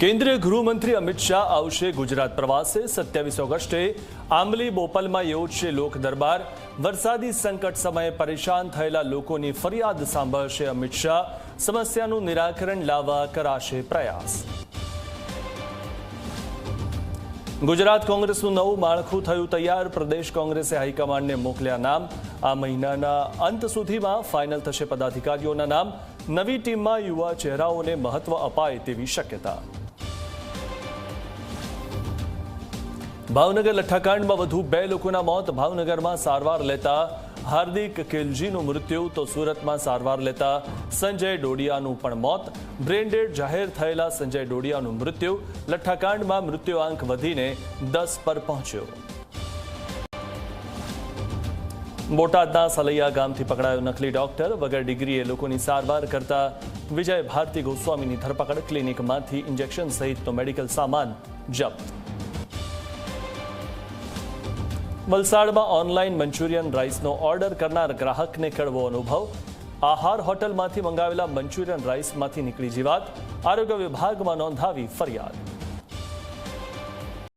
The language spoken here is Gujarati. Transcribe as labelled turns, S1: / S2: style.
S1: કેન્દ્રીય ગૃહમંત્રી અમિત શાહ આવશે ગુજરાત પ્રવાસે। 27 ઓગસ્ટે આંબલી બોપલમાં યોજશે લોક દરબાર। વરસાદી સંકટ સમયે પરેશાન થયેલા લોકોની ફરિયાદ સાંભળશે અમિત શાહ। સમસ્યાનું નિરાકરણ લાવવા કરાશે પ્રયાસ। ગુજરાત કોંગ્રેસનું નવું માળખું થયું તૈયાર। પ્રદેશ કોંગ્રેસે હાઈકમાન્ડને મોકલ્યા નામ। આ મહિનાના અંત સુધીમાં ફાઇનલ થશે પદાધિકારીઓના નામ। નવી ટીમમાં યુવા ચહેરાઓને મહત્વ અપાય તેવી શક્યતા। ભાવનગર લઠ્ઠાકાંડમાં વધુ 2 લોકોના મોત। ભાવનગરમાં સારવાર લેતા હાર્દિક કિલજીનું મૃત્યુ તો સુરતમાં સારવાર લેતા સંજય ડોડિયાનું પણ મોત। બ્રેન્ડેડ જાહેર થયેલા સંજય ડોડિયાનું મૃત્યુ। લઠ્ઠાકાંડમાં મૃત્યુઆંક વધીને 10 પર પહોંચ્યો। બોટાદના સલૈયા ગામથી પકડાયો નકલી ડોક્ટર। વગર ડિગ્રીએ લોકોની સારવાર કરતા વિજય ભારતી ગોસ્વામીની ધરપકડ। ક્લિનિકમાંથી ઇન્જેક્શન સહિતનો મેડિકલ સામાન જપ્ત। વલસાડમાં ઓનલાઈન મંચુરિયન રાઈસનો ઓર્ડર કરનાર ગ્રાહકને કડવો અનુભવ। આહાર હોટલમાંથી મંગાવેલા મંચુરિયન રાઈસમાંથી નીકળી જીવાત। આરોગ્ય વિભાગમાં નોંધાવી ફરિયાદ।